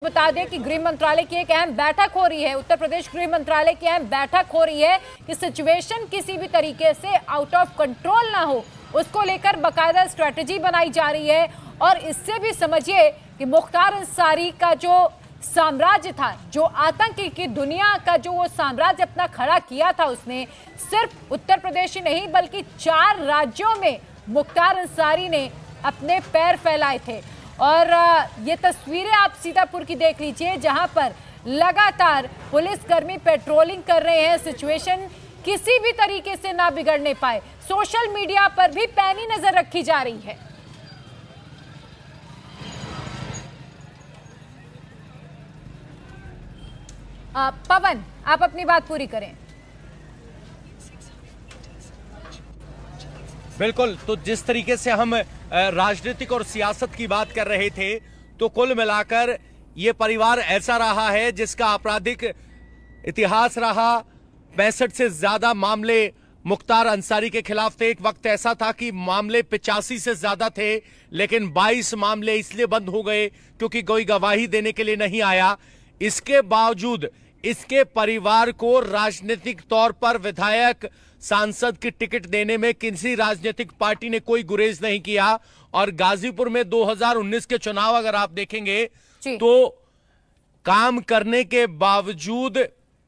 बता दें कि गृह मंत्रालय की एक अहम बैठक हो रही है। उत्तर प्रदेश गृह मंत्रालय की अहम बैठक हो रही है कि सिचुएशन किसी भी तरीके से आउट ऑफ कंट्रोल ना हो, उसको लेकर बाकायदा स्ट्रेटजी बनाई जा रही है। और इससे भी समझिए कि मुख्तार अंसारी का जो साम्राज्य था, जो आतंक की दुनिया का जो वो साम्राज्य अपना खड़ा किया था, उसने सिर्फ उत्तर प्रदेश ही नहीं बल्कि 4 राज्यों में मुख्तार अंसारी ने अपने पैर फैलाए थे। और ये तस्वीरें आप सीतापुर की देख लीजिए, जहां पर लगातार पुलिसकर्मी पेट्रोलिंग कर रहे हैं, सिचुएशन किसी भी तरीके से ना बिगड़ने पाए। सोशल मीडिया पर भी पैनी नजर रखी जा रही है। पवन, आप अपनी बात पूरी करें। बिल्कुल, तो जिस तरीके से हम राजनीतिक और सियासत की बात कर रहे थे, तो कुल मिलाकर ये परिवार ऐसा रहा है जिसका आपराधिक इतिहास रहा। 65 से ज्यादा मामले मुख्तार अंसारी के खिलाफ थे। एक वक्त ऐसा था कि मामले 85 से ज्यादा थे, लेकिन 22 मामले इसलिए बंद हो गए क्योंकि कोई गवाही देने के लिए नहीं आया। इसके बावजूद इसके परिवार को राजनीतिक तौर पर विधायक सांसद की टिकट देने में किसी राजनीतिक पार्टी ने कोई गुरेज नहीं किया। और गाजीपुर में 2019 के चुनाव अगर आप देखेंगे तो काम करने के बावजूद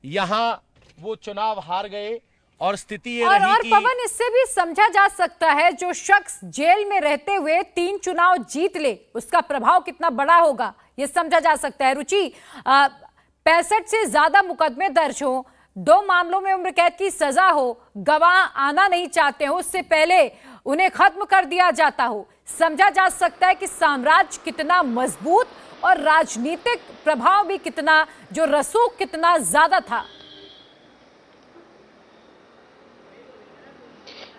यहां वो चुनाव हार गए। और स्थिति ये रही और पवन, इससे भी समझा जा सकता है जो शख्स जेल में रहते हुए 3 चुनाव जीत ले, उसका प्रभाव कितना बड़ा होगा, ये समझा जा सकता है। रुचि, 65 से ज्यादा मुकदमे दर्ज हो, 2 मामलों में उम्र कैद की सजा हो, गवाह आना नहीं चाहते हो, उससे पहले उन्हें खत्म कर दिया जाता हो, समझा जा सकता है कि साम्राज्य कितना मजबूत और राजनीतिक प्रभाव भी कितना, जो रसूख कितना ज्यादा था।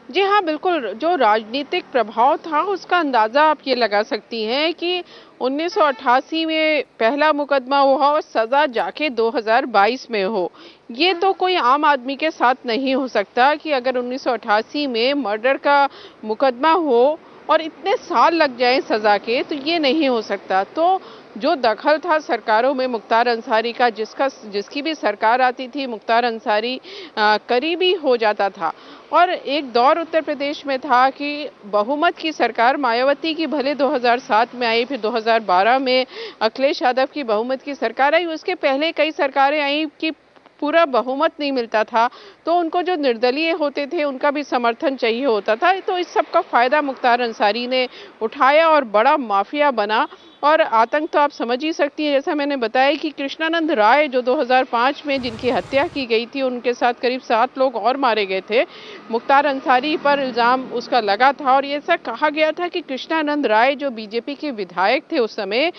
जी हाँ, बिल्कुल, जो राजनीतिक प्रभाव था उसका अंदाज़ा आप ये लगा सकती हैं कि 1988 में पहला मुकदमा हुआ और सज़ा जाके 2022 में हो। ये तो कोई आम आदमी के साथ नहीं हो सकता कि अगर 1988 में मर्डर का मुकदमा हो और इतने साल लग जाएं सज़ा के, तो ये नहीं हो सकता। तो जो दखल था सरकारों में मुख्तार अंसारी का, जिसकी भी सरकार आती थी, मुख्तार अंसारी करीबी हो जाता था। और एक दौर उत्तर प्रदेश में था कि बहुमत की सरकार मायावती की भले 2007 में आई, फिर 2012 में अखिलेश यादव की बहुमत की सरकार आई। उसके पहले कई सरकारें आई कि पूरा बहुमत नहीं मिलता था, तो उनको जो निर्दलीय होते थे उनका भी समर्थन चाहिए होता था। तो इस सब का फायदा मुख्तार अंसारी ने उठाया और बड़ा माफिया बना। और आतंक तो आप समझ ही सकती हैं, जैसा मैंने बताया कि कृष्णानंद राय जो 2005 में जिनकी हत्या की गई थी, उनके साथ करीब 7 लोग और मारे गए थे। मुख्तार अंसारी पर इल्ज़ाम उसका लगा था और ऐसा कहा गया था कि कृष्णानंद राय जो बीजेपी के विधायक थे उस समय,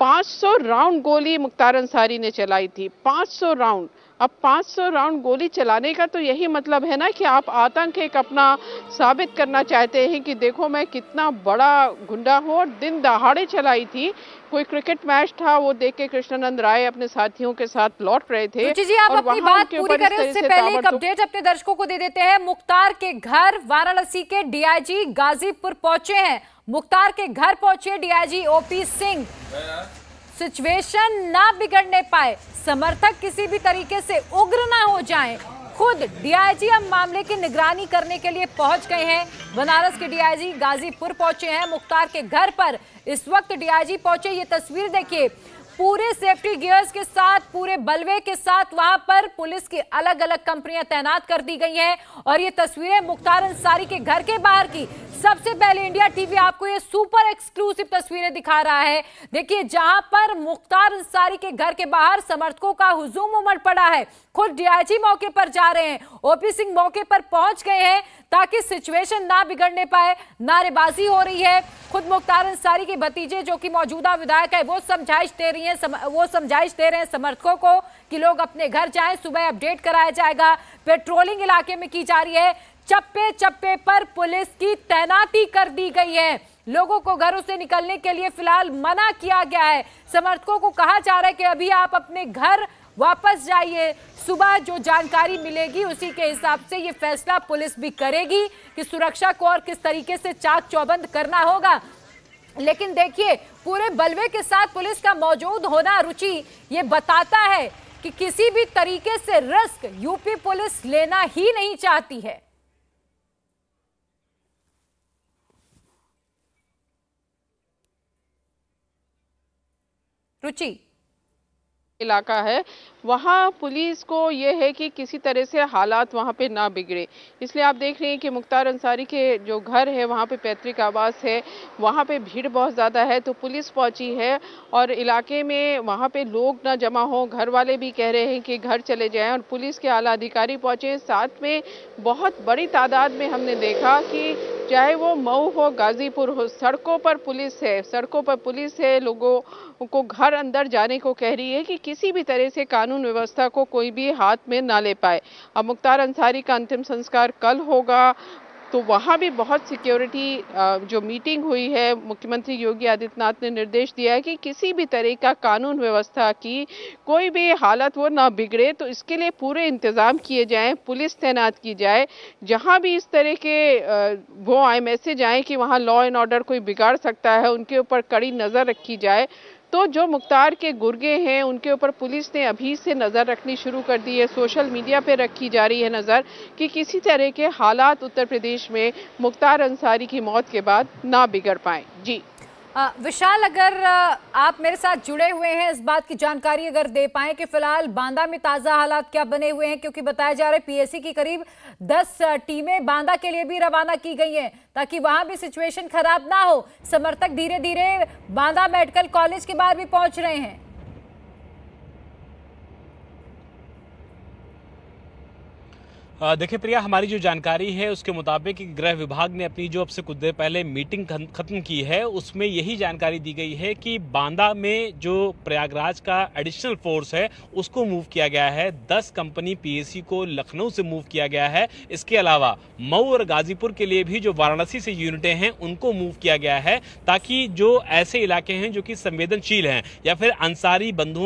500 राउंड गोली मुख्तार अंसारी ने चलाई थी। 500 राउंड। अब 500 राउंड गोली चलाने का तो यही मतलब है ना कि आप आतंक एक अपना साबित करना चाहते हैं कि देखो मैं कितना बड़ा गुंडा हूँ। और दिन दहाड़े चलाई थी। कोई क्रिकेट मैच था, वो देख के कृष्णानंद राय अपने साथियों के साथ लौट रहे थे। जी, आप अपनी बात पूरी करें उससे पहले एक अपडेट अपने दर्शकों को दे देते हैं। मुख्तार के घर वाराणसी के डीआईजी गाजीपुर पहुंचे हैं। मुख्तार के घर पहुंचे डीआईजी ओपी सिंह। सिचुएशन ना बिगड़ने पाए, समर्थक किसी भी तरीके से उग्र ना हो जाएं, खुद डीआईजी अब मामले की निगरानी करने के लिए पहुंच गए हैं। बनारस के डीआईजी गाजीपुर पहुंचे हैं। मुख्तार के घर पर इस वक्त डीआईजी पहुंचे। ये तस्वीर देखिए, पूरे सेफ्टी गियर्स के साथ, पूरे बलवे के साथ वहां पर पुलिस की अलग अलग कंपनियां तैनात कर दी गई हैं। और ये तस्वीरें मुख्तार अंसारी के घर के बाहर की। सबसे पहले इंडिया टीवी आपको ये सुपर एक्सक्लूसिव तस्वीरें दिखा रहा है। देखिए, जहां पर मुख्तार अंसारी के घर के बाहर समर्थकों का हुजूम उमड़ पड़ा है। खुद डीआईजी मौके पर जा रहे हैं, ओपी सिंह मौके पर पहुंच गए हैं ताकि सिचुएशन ना बिगड़ने पाए। नारेबाजी हो रही है। खुद मुख्तार अंसारी के भतीजे जो कि मौजूदा विधायक है, वो समझाइश दे रहे हैं समर्थकों को कि लोग अपने घर जाएं, सुबह अपडेट कराया जाएगा। पेट्रोलिंग इलाके में की जा रही है। चप्पे चप्पे पर पुलिस की तैनाती कर दी गई है। लोगों को घरों से निकलने के लिए फिलहाल मना किया गया है। समर्थकों को कहा जा रहा है कि अभी आप अपने घर वापस जाइए, सुबह जो जानकारी मिलेगी उसी के हिसाब से ये फैसला पुलिस भी करेगी कि सुरक्षा को और किस तरीके से चाक चौबंद करना होगा। लेकिन देखिए पूरे बलवे के साथ पुलिस का मौजूद होना रुचि ये बताता है कि किसी भी तरीके से रिस्क यूपी पुलिस लेना ही नहीं चाहती है। रुचि इलाका है, वहाँ पुलिस को ये है कि किसी तरह से हालात वहाँ पे ना बिगड़े, इसलिए आप देख रहे हैं कि मुख्तार अंसारी के जो घर है वहाँ पे पैतृक आवास है, वहाँ पे भीड़ बहुत ज़्यादा है, तो पुलिस पहुँची है और इलाके में वहाँ पे लोग ना जमा हो। घर वाले भी कह रहे हैं कि घर चले जाएं और पुलिस के आला अधिकारी पहुँचे। साथ में बहुत बड़ी तादाद में हमने देखा कि चाहे वो मऊ हो, गाजीपुर हो, सड़कों पर पुलिस है, सड़कों पर पुलिस है। लोगों को घर अंदर जाने को कह रही है कि किसी भी तरह से कानून व्यवस्था को कोई भी हाथ में ना ले पाए। अब मुख्तार अंसारी का अंतिम संस्कार कल होगा, तो वहाँ भी बहुत सिक्योरिटी जो मीटिंग हुई है, मुख्यमंत्री योगी आदित्यनाथ ने निर्देश दिया है कि किसी भी तरह का कानून व्यवस्था की कोई भी हालत वो ना बिगड़े, तो इसके लिए पूरे इंतजाम किए जाएं, पुलिस तैनात की जाए। जहाँ भी इस तरह के वो आए मैसेज आए कि वहाँ लॉ एंड ऑर्डर कोई बिगाड़ सकता है, उनके ऊपर कड़ी नज़र रखी जाए। तो जो मुख्तार के गुर्गे हैं उनके ऊपर पुलिस ने अभी से नज़र रखनी शुरू कर दी है। सोशल मीडिया पे रखी जा रही है नज़र कि किसी तरह के हालात उत्तर प्रदेश में मुख्तार अंसारी की मौत के बाद ना बिगड़ पाए। जी विशाल, अगर आप मेरे साथ जुड़े हुए हैं, इस बात की जानकारी अगर दे पाएं कि फिलहाल बांदा में ताज़ा हालात क्या बने हुए हैं, क्योंकि बताया जा रहा है पीएससी की करीब 10 टीमें बांदा के लिए भी रवाना की गई हैं ताकि वहां भी सिचुएशन खराब ना हो। समर्थक धीरे धीरे बांदा मेडिकल कॉलेज के बाहर भी पहुंच रहे हैं। देखिए प्रिया, हमारी जो जानकारी है उसके मुताबिक गृह विभाग ने अपनी जो अब से कुछ देर पहले मीटिंग खत्म की है उसमें यही जानकारी दी गई है कि बांदा में जो प्रयागराज का एडिशनल फोर्स है उसको मूव किया गया है। 10 कंपनी पीएससी को लखनऊ से मूव किया गया है। इसके अलावा मऊ और गाजीपुर के लिए भी जो वाराणसी से यूनिटें हैं उनको मूव किया गया है ताकि जो ऐसे इलाके हैं जो कि संवेदनशील हैं या फिर अंसारी बंधुओं